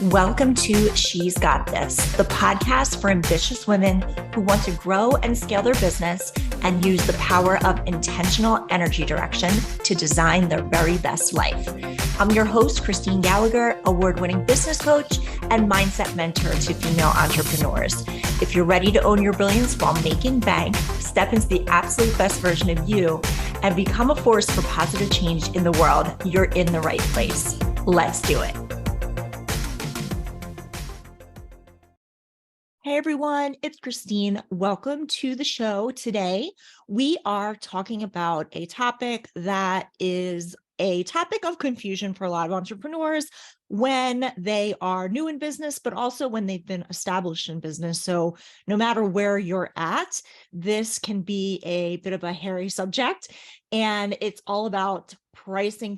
Welcome to She's Got This, the podcast for ambitious women who want to grow and scale their business and use the power of intentional energy direction to design their very best life. I'm your host, Christine Gallagher, award-winning business coach and mindset mentor to female entrepreneurs. If you're ready to own your brilliance while making bank, step into the absolute best version of you, and become a force for positive change in the world, you're in the right place. Let's do it. Hey everyone, it's Christine. Welcome to the show. Today, we are talking about a topic that is a topic of confusion for a lot of entrepreneurs when they are new in business, but also when they've been established in business. So no matter where you're at, this can be a bit of a hairy subject, and it's all about pricing.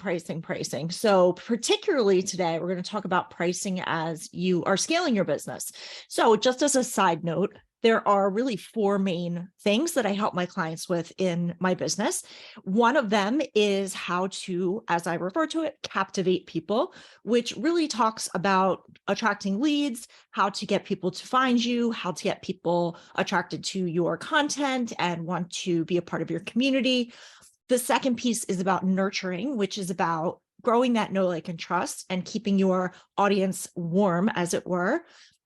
So particularly today, we're going to talk about pricing as you are scaling your business. So just as a side note, there are really four main things that I help my clients with in my business. One of them is how to, as I refer to it, captivate people, which really talks about attracting leads, how to get people to find you, how to get people attracted to your content and want to be a part of your community. The second piece is about nurturing, which is about growing that know, like, and trust and keeping your audience warm, as it were.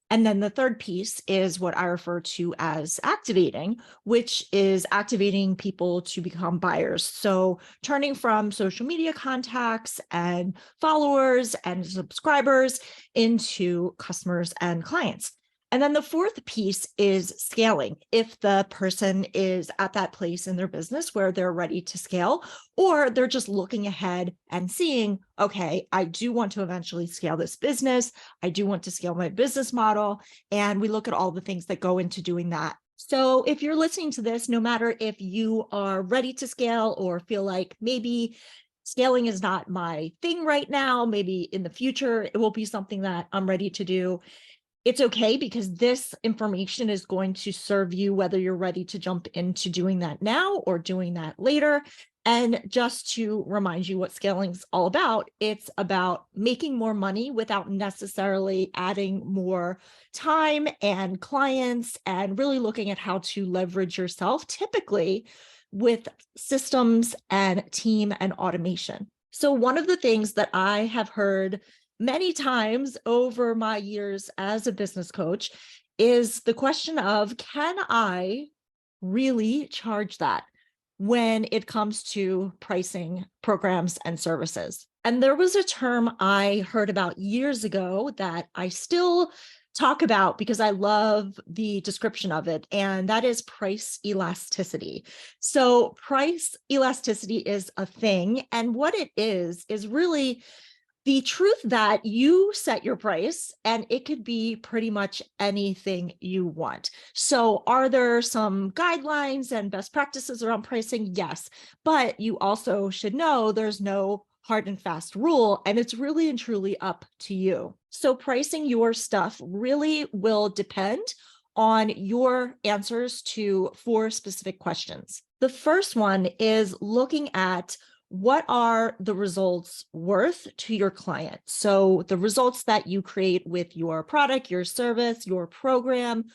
And then the third piece is what I refer to as activating, which is activating people to become buyers. So turning from social media contacts and followers and subscribers into customers and clients. And then the fourth piece is scaling. If the person is at that place in their business where they're ready to scale, or they're just looking ahead and seeing, okay, I do want to eventually scale this business. I do want to scale my business model. And we look at all the things that go into doing that. So if you're listening to this, no matter if you are ready to scale or feel like maybe scaling is not my thing right now, maybe in the future, it will be something that I'm ready to do. It's okay, because this information is going to serve you whether you're ready to jump into doing that now or doing that later. And just to remind you what scaling is all about, it's about making more money without necessarily adding more time and clients, and really looking at how to leverage yourself, typically with systems and team and automation. So one of the things that I have heard many times over my years as a business coach is the question of, can I really charge that when it comes to pricing programs and services? And there was a term I heard about years ago that I still talk about because I love the description of it, and that is price elasticity. So price elasticity is a thing, and what it is really the truth that you set your price and it could be pretty much anything you want. So are there some guidelines and best practices around pricing? Yes, but you also should know there's no hard and fast rule, and it's really and truly up to you. So pricing your stuff really will depend on your answers to four specific questions. The first one is looking at, what are the results worth to your client? So the results that you create with your product, your service, your program,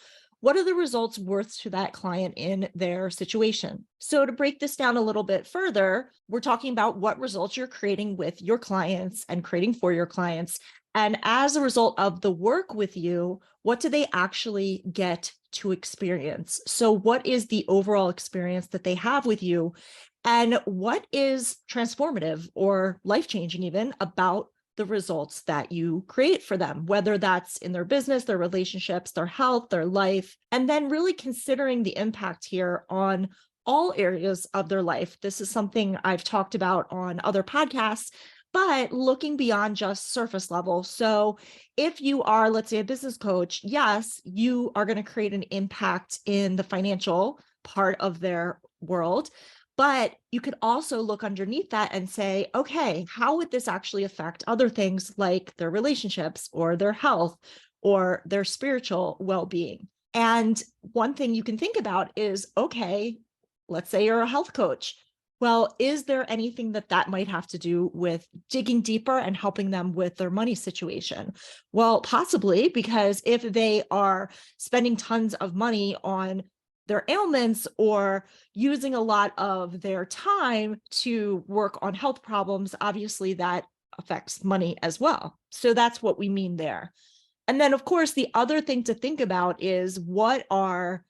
what are the results worth to that client in their situation? So to break this down a little bit further, we're talking about what results you're creating with your clients and creating for your clients. And as a result of the work with you, what do they actually get to experience? So what is the overall experience that they have with you? And what is transformative or life-changing even about the results that you create for them, whether that's in their business, their relationships, their health, their life, and then really considering the impact here on all areas of their life. This is something I've talked about on other podcasts, but looking beyond just surface level. So if you are, let's say, a business coach, yes, you are going to create an impact in the financial part of their world. But you could also look underneath that and say, okay, how would this actually affect other things like their relationships or their health or their spiritual well-being? And one thing you can think about is, okay, let's say you're a health coach. Well, is there anything that might have to do with digging deeper and helping them with their money situation? Well, possibly, because if they are spending tons of money on their ailments or using a lot of their time to work on health problems, obviously that affects money as well. So that's what we mean there. And then, of course, the other thing to think about is what are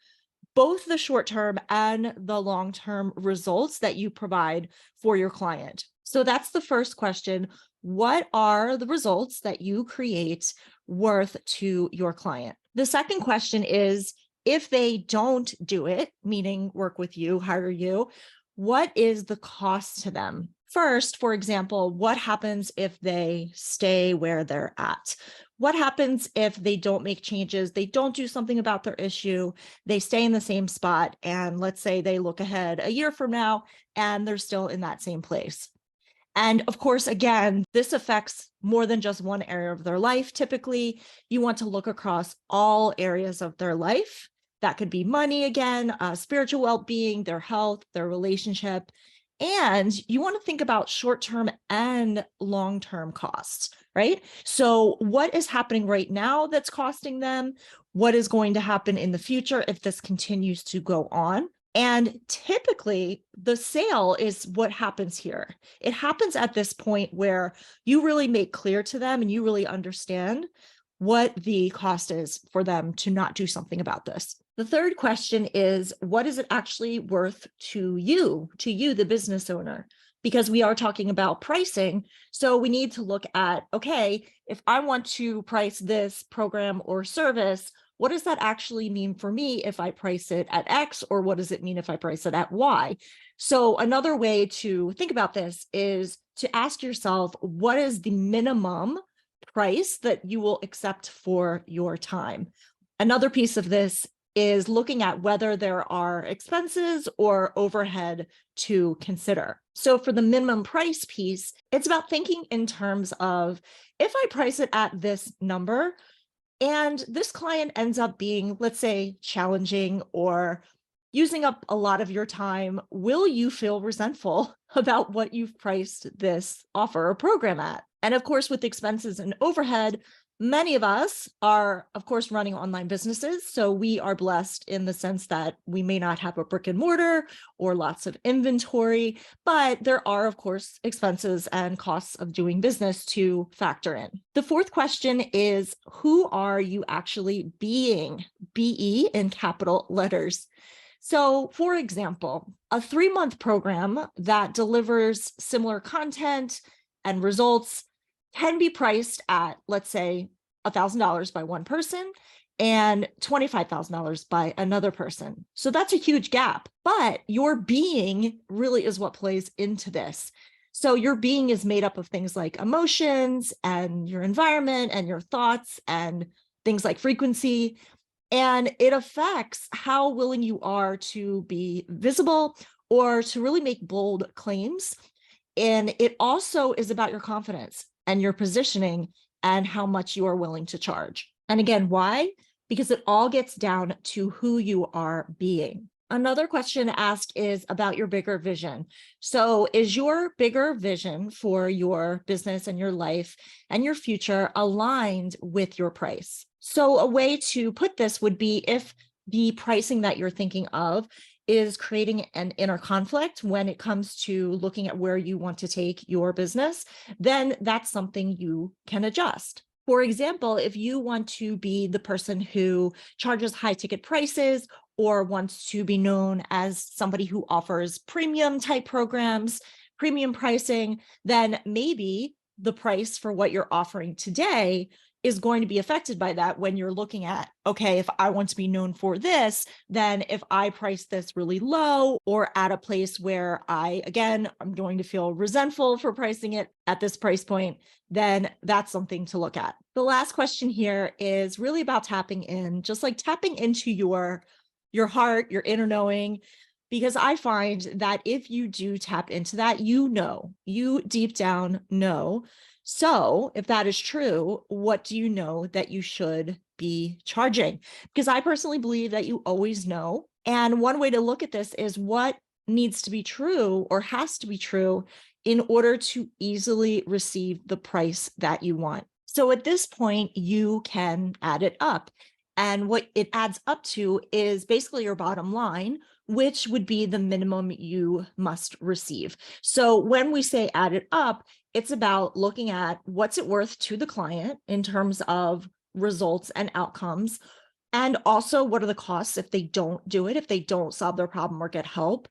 both the short-term and the long-term results that you provide for your client. So that's the first question. What are the results that you create worth to your client? The second question is, if they don't do it, meaning work with you, hire you, what is the cost to them? First, for example, what happens if they stay where they're at? What happens if they don't make changes? They don't do something about their issue, they stay in the same spot, and let's say they look ahead a year from now and they're still in that same place. And of course, again, this affects more than just one area of their life. Typically, you want to look across all areas of their life. That could be money again, spiritual well-being, their health, their relationship. And you want to think about short-term and long-term costs, right? So what is happening right now that's costing them? What is going to happen in the future if this continues to go on? And typically, the sale is what happens here. It happens at this point where you really make clear to them and you really understand what the cost is for them to not do something about this. The third question is, what is it actually worth to you, the business owner? Because we are talking about pricing. So we need to look at, okay, if I want to price this program or service, what does that actually mean for me if I price it at X, or what does it mean if I price it at Y? So another way to think about this is to ask yourself, what is the minimum price that you will accept for your time? Another piece of this is looking at whether there are expenses or overhead to consider. So for the minimum price piece, it's about thinking in terms of, if I price it at this number, and this client ends up being, let's say, challenging or using up a lot of your time, will you feel resentful about what you've priced this offer or program at? And of course, with expenses and overhead, many of us are, of course, running online businesses. So we are blessed in the sense that we may not have a brick and mortar or lots of inventory, but there are, of course, expenses and costs of doing business to factor in. The fourth question is, who are you actually being? BE in capital letters. So, for example, a 3-month program that delivers similar content and results can be priced at, let's say, $1,000 by one person and $25,000 by another person. So that's a huge gap, but your being really is what plays into this. So your being is made up of things like emotions and your environment and your thoughts and things like frequency. And it affects how willing you are to be visible or to really make bold claims. And it also is about your confidence and your positioning and how much you are willing to charge. And again, why? Because it all gets down to who you are being. Another question asked is about your bigger vision. So is your bigger vision for your business and your life and your future aligned with your price? So a way to put this would be, if the pricing that you're thinking of is creating an inner conflict when it comes to looking at where you want to take your business, then that's something you can adjust. For example, if you want to be the person who charges high ticket prices or wants to be known as somebody who offers premium type programs, premium pricing, then maybe the price for what you're offering today is going to be affected by that when you're looking at, okay, if I want to be known for this, then if I price this really low or at a place where I'm going to feel resentful for pricing it at this price point, then that's something to look at. The last question here is really about tapping in, just like tapping into your heart, your inner knowing, because I find that if you do tap into that, you deep down know. So if that is true, what do you know that you should be charging? Because I personally believe that you always know. And one way to look at this is, what needs to be true or has to be true in order to easily receive the price that you want. So at this point, you can add it up. And what it adds up to is basically your bottom line, which would be the minimum you must receive. So when we say add it up, it's about looking at what's it worth to the client in terms of results and outcomes. And also, what are the costs if they don't do it, if they don't solve their problem or get help?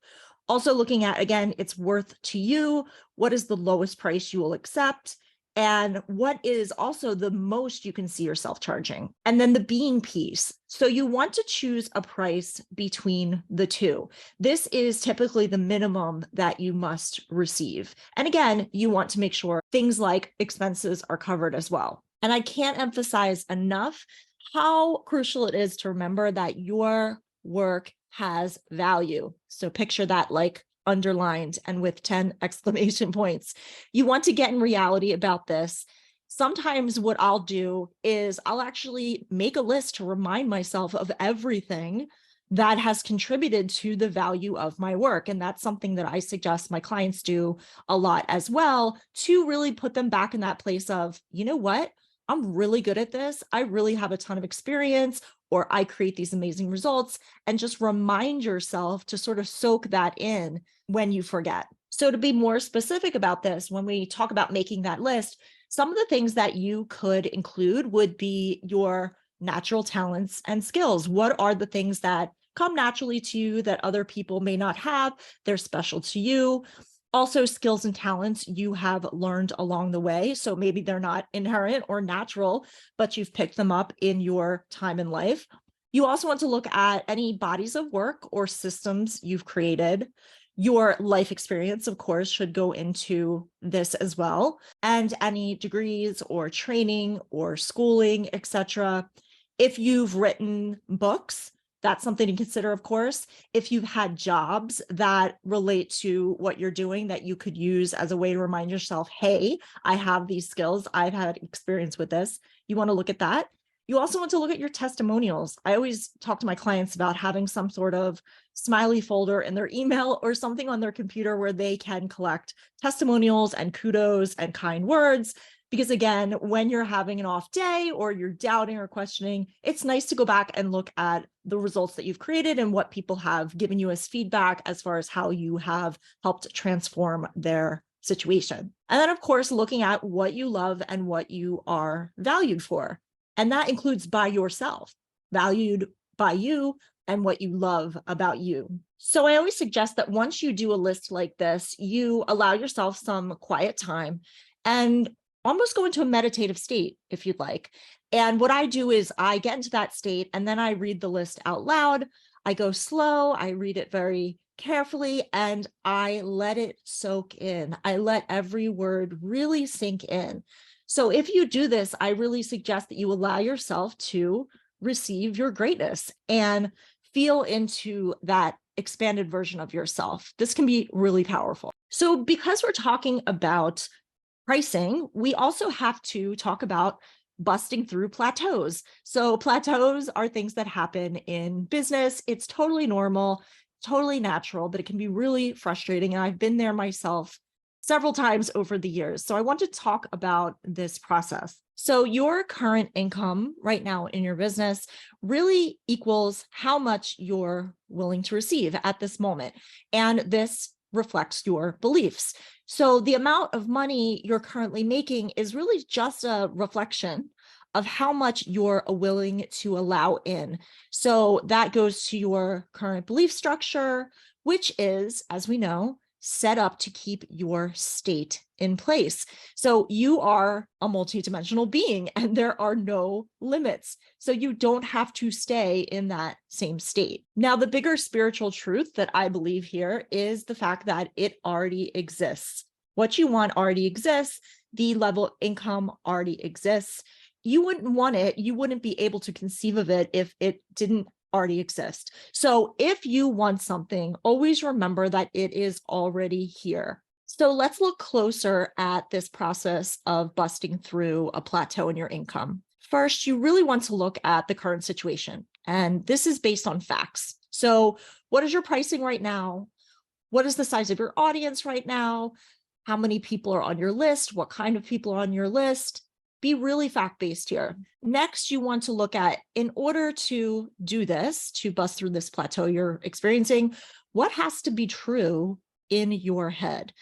Also looking at, again, its worth to you. What is the lowest price you will accept? And what is also the most you can see yourself charging? And then the being piece. So you want to choose a price between the two. This is typically the minimum that you must receive. And again, you want to make sure things like expenses are covered as well. And I can't emphasize enough how crucial it is to remember that your work has value. So picture that like underlined and with 10 exclamation points. You want to get in reality about this. Sometimes what I'll do is I'll actually make a list to remind myself of everything that has contributed to the value of my work. And that's something that I suggest my clients do a lot as well, to really put them back in that place of, you know what? I'm really good at this. I really have a ton of experience, or I create these amazing results, and just remind yourself to sort of soak that in when you forget. So to be more specific about this, when we talk about making that list, some of the things that you could include would be your natural talents and skills. What are the things that come naturally to you that other people may not have? They're special to you. Also, skills and talents you have learned along the way. So maybe they're not inherent or natural, but you've picked them up in your time in life. You also want to look at any bodies of work or systems you've created. Your life experience, of course, should go into this as well, and any degrees or training or schooling, etc. If you've written books, that's something to consider, of course. If you've had jobs that relate to what you're doing that you could use as a way to remind yourself, hey, I have these skills, I've had experience with this, you want to look at that. You also want to look at your testimonials. I always talk to my clients about having some sort of smiley folder in their email or something on their computer where they can collect testimonials and kudos and kind words. Because again, when you're having an off day or you're doubting or questioning, it's nice to go back and look at the results that you've created and what people have given you as feedback as far as how you have helped transform their situation. And then, of course, looking at what you love and what you are valued for. And that includes by yourself, valued by you, and what you love about you. So I always suggest that once you do a list like this, you allow yourself some quiet time and almost go into a meditative state, if you'd like. And what I do is I get into that state and then I read the list out loud. I go slow, I read it very carefully, and I let it soak in. I let every word really sink in. So if you do this, I really suggest that you allow yourself to receive your greatness and feel into that expanded version of yourself. This can be really powerful. So because we're talking about pricing, we also have to talk about busting through plateaus. So plateaus are things that happen in business. It's totally normal, totally natural, but it can be really frustrating. And I've been there myself several times over the years. So I want to talk about this process. So your current income right now in your business really equals how much you're willing to receive at this moment. And this reflects your beliefs. So the amount of money you're currently making is really just a reflection of how much you're willing to allow in. So that goes to your current belief structure, which is, as we know, set up to keep your state in place. So you are a multidimensional being and there are no limits. So you don't have to stay in that same state. Now, the bigger spiritual truth that I believe here is the fact that it already exists. What you want already exists. The level of income already exists. You wouldn't want it. You wouldn't be able to conceive of it if it didn't already exist. So if you want something, always remember that it is already here. So let's look closer at this process of busting through a plateau in your income. First, you really want to look at the current situation. And this is based on facts. So what is your pricing right now? What is the size of your audience right now? How many people are on your list? What kind of people are on your list? Be really fact-based here. Next, you want to look at, in order to do this, to bust through this plateau you're experiencing, what has to be true in your head?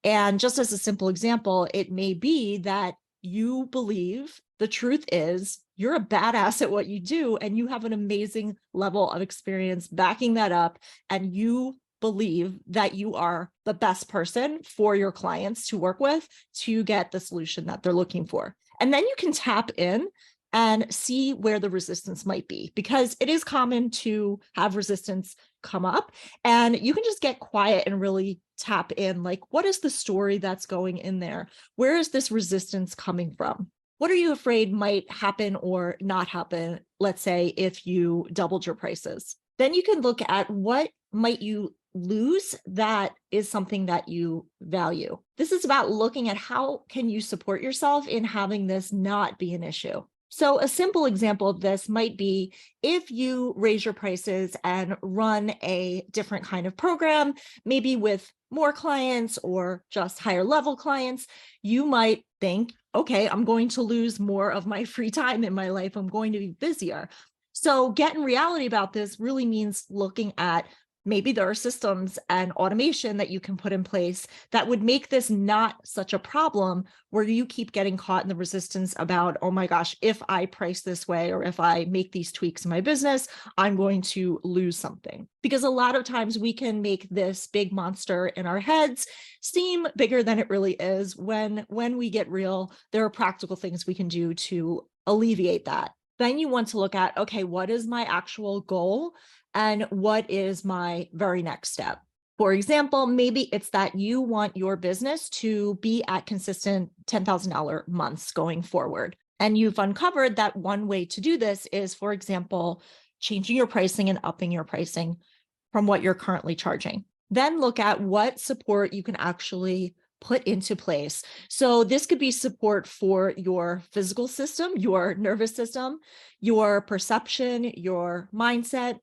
And just as a simple example, it may be that you believe the truth is you're a badass at what you do and you have an amazing level of experience backing that up, and you believe that you are the best person for your clients to work with to get the solution that they're looking for. And then you can tap in and see where the resistance might be, because it is common to have resistance come up, and you can just get quiet and really tap in, like, what is the story that's going in there? Where is this resistance coming from? What are you afraid might happen or not happen, let's say, if you doubled your prices? Then you can look at what might you lose that is something that you value. This is about looking at how can you support yourself in having this not be an issue. So a simple example of this might be if you raise your prices and run a different kind of program, maybe with more clients or just higher level clients, you might think, okay, I'm going to lose more of my free time in my life. I'm going to be busier. So getting reality about this really means looking at, maybe there are systems and automation that you can put in place that would make this not such a problem, where you keep getting caught in the resistance about, oh my gosh, if I price this way or if I make these tweaks in my business, I'm going to lose something. Because a lot of times we can make this big monster in our heads seem bigger than it really is. When we get real, there are practical things we can do to alleviate that. Then you want to look at, okay, what is my actual goal? And what is my very next step? For example, maybe it's that you want your business to be at consistent $10,000 months going forward. And you've uncovered that one way to do this is, for example, changing your pricing and upping your pricing from what you're currently charging. Then look at what support you can actually put into place. So this could be support for your physical system, your nervous system, your perception, your mindset,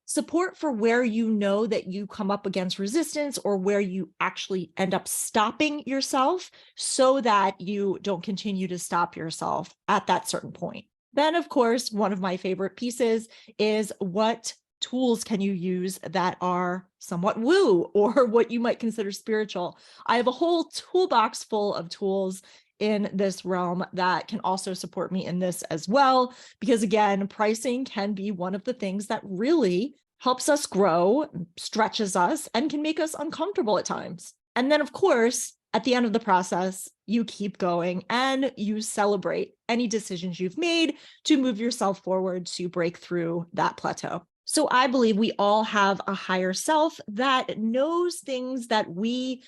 support for where you know that you come up against resistance or where you actually end up stopping yourself so that you don't continue to stop yourself at that certain point. Then, of course, one of my favorite pieces is, what tools can you use that are somewhat woo or what you might consider spiritual? I have a whole toolbox full of tools in this realm that can also support me in this as well. Because again, pricing can be one of the things that really helps us grow, stretches us, and can make us uncomfortable at times. And then, of course, at the end of the process, you keep going and you celebrate any decisions you've made to move yourself forward to break through that plateau. So I believe we all have a higher self that knows things that we,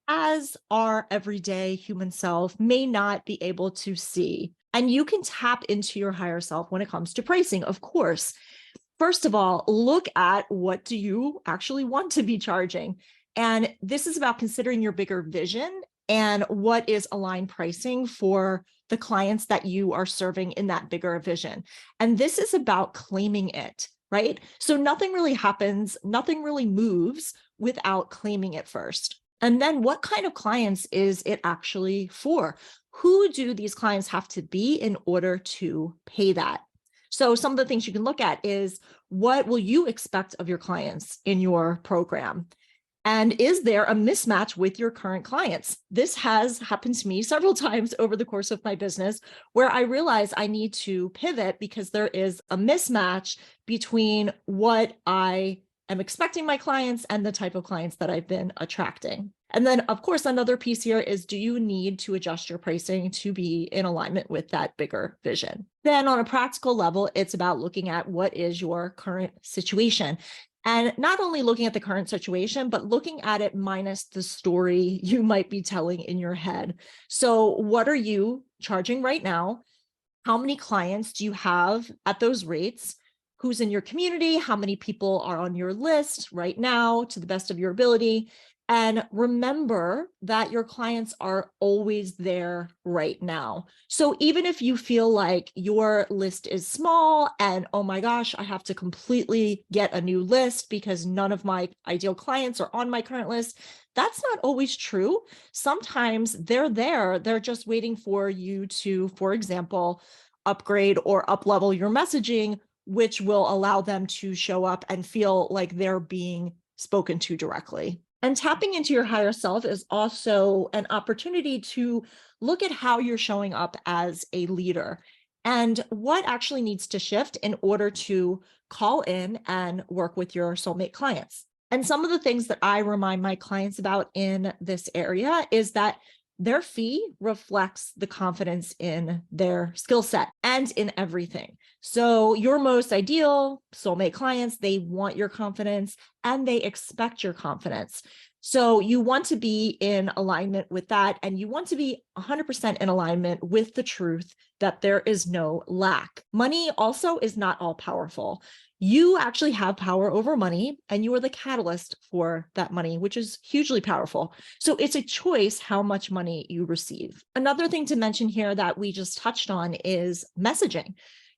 as our everyday human self, may not be able to see. And you can tap into your higher self when it comes to pricing, of course. First of all, look at, what do you actually want to be charging? And this is about considering your bigger vision and what is aligned pricing for the clients that you are serving in that bigger vision. And this is about claiming it, right? So nothing really happens, nothing really moves without claiming it first. And then what kind of clients is it actually for? Who do these clients have to be in order to pay that? So some of the things you can look at is, what will you expect of your clients in your program? And is there a mismatch with your current clients? This has happened to me several times over the course of my business, where I realize I need to pivot because there is a mismatch between what I am expecting my clients and the type of clients that I've been attracting. And then, of course, another piece here is, do you need to adjust your pricing to be in alignment with that bigger vision? Then on a practical level, it's about looking at, what is your current situation? And not only looking at the current situation, but looking at it minus the story you might be telling in your head. So what are you charging right now? How many clients do you have at those rates? Who's in your community? How many people are on your list right now to the best of your ability? And remember that your clients are always there right now. So even if you feel like your list is small and, oh my gosh, I have to completely get a new list because none of my ideal clients are on my current list, that's not always true. Sometimes they're there, they're just waiting for you to, for example, upgrade or up level your messaging, which will allow them to show up and feel like they're being spoken to directly. And tapping into your higher self is also an opportunity to look at how you're showing up as a leader and what actually needs to shift in order to call in and work with your soulmate clients. And some of the things that I remind my clients about in this area is that their fee reflects the confidence in their skill set and in everything. So your most ideal soulmate clients, they want your confidence and they expect your confidence. So you want to be in alignment with that, and you want to be 100% in alignment with the truth that there is no lack. Money also is not all powerful. You actually have power over money, and you are the catalyst for that money, which is hugely powerful. So it's a choice how much money you receive. Another thing to mention here that we just touched on is messaging.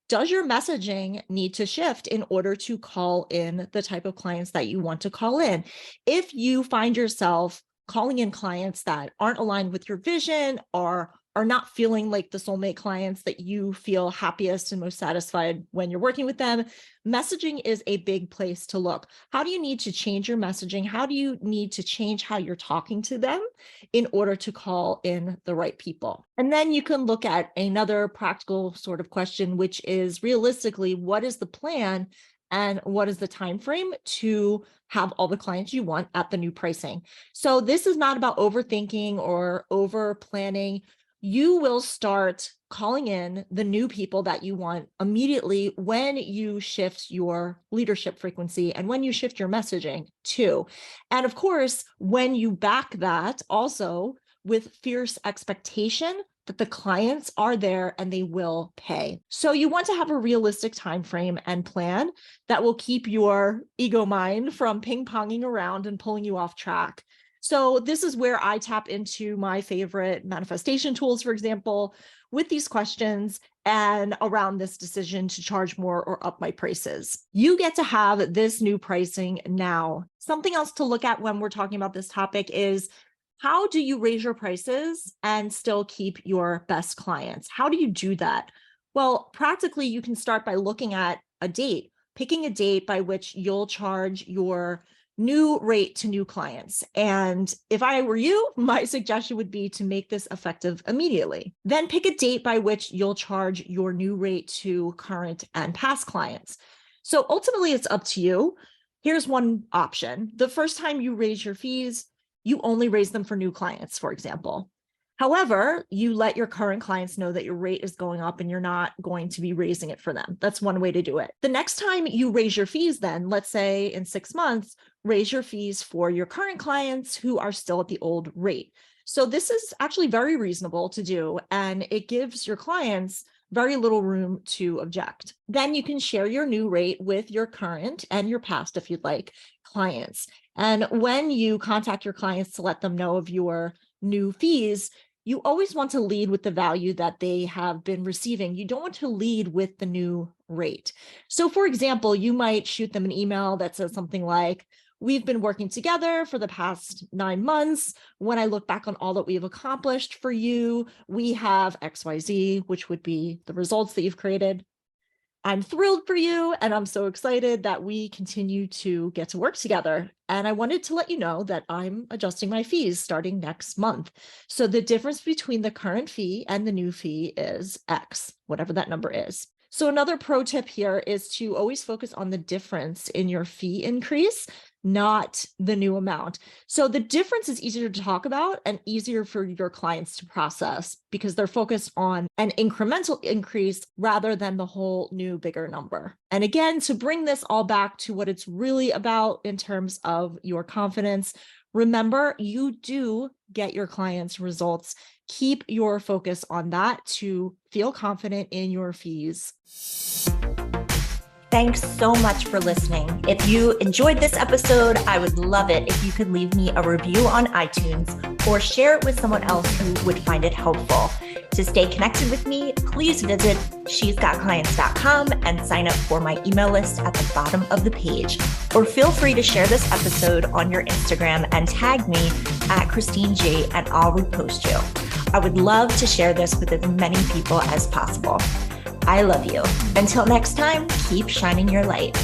Does your messaging need to shift in order to call in the type of clients that you want to call in? If you find yourself calling in clients that aren't aligned with your vision or are not feeling like the soulmate clients that you feel happiest and most satisfied when you're working with them, messaging is a big place to look. How do you need to change your messaging? How do you need to change how you're talking to them in order to call in the right people? And then you can look at another practical sort of question, which is realistically, what is the plan and what is the time frame to have all the clients you want at the new pricing? So this is not about overthinking or over planning. You will start calling in the new people that you want immediately when you shift your leadership frequency and when you shift your messaging too. And of course, when you back that also with fierce expectation that the clients are there and they will pay. So you want to have a realistic time frame and plan that will keep your ego mind from ping-ponging around and pulling you off track. So this is where I tap into my favorite manifestation tools, for example, with these questions and around this decision to charge more or up my prices. You get to have this new pricing now. Something else to look at when we're talking about this topic is, how do you raise your prices and still keep your best clients? How do you do that? Well, practically, you can start by looking at a date, picking a date by which you'll charge your new rate to new clients. And if I were you, my suggestion would be to make this effective immediately. Then pick a date by which you'll charge your new rate to current and past clients. So ultimately, it's up to you. Here's one option. The first time you raise your fees, you only raise them for new clients, for example. However, you let your current clients know that your rate is going up and you're not going to be raising it for them. That's one way to do it. The next time you raise your fees, then let's say in 6 months, raise your fees for your current clients who are still at the old rate. So this is actually very reasonable to do, and it gives your clients very little room to object. Then you can share your new rate with your current and your past, if you'd like, clients. And when you contact your clients to let them know of your new fees, you always want to lead with the value that they have been receiving. You don't want to lead with the new rate. So for example, you might shoot them an email that says something like, "We've been working together for the past 9 months. When I look back on all that we've accomplished for you, we have XYZ," which would be the results that you've created. "I'm thrilled for you, and I'm so excited that we continue to get to work together. And I wanted to let you know that I'm adjusting my fees starting next month. So the difference between the current fee and the new fee is X, whatever that number is." So another pro tip here is to always focus on the difference in your fee increase, not the new amount. So the difference is easier to talk about and easier for your clients to process because they're focused on an incremental increase rather than the whole new bigger number. And again, to bring this all back to what it's really about in terms of your confidence, remember, you do get your clients results. Keep your focus on that to feel confident in your fees. Thanks so much for listening. If you enjoyed this episode, I would love it if you could leave me a review on iTunes or share it with someone else who would find it helpful. To stay connected with me, please visit shesgotclients.com and sign up for my email list at the bottom of the page. Or feel free to share this episode on your Instagram and tag me at Christine G, and I'll repost you. I would love to share this with as many people as possible. I love you. Until next time, keep shining your light.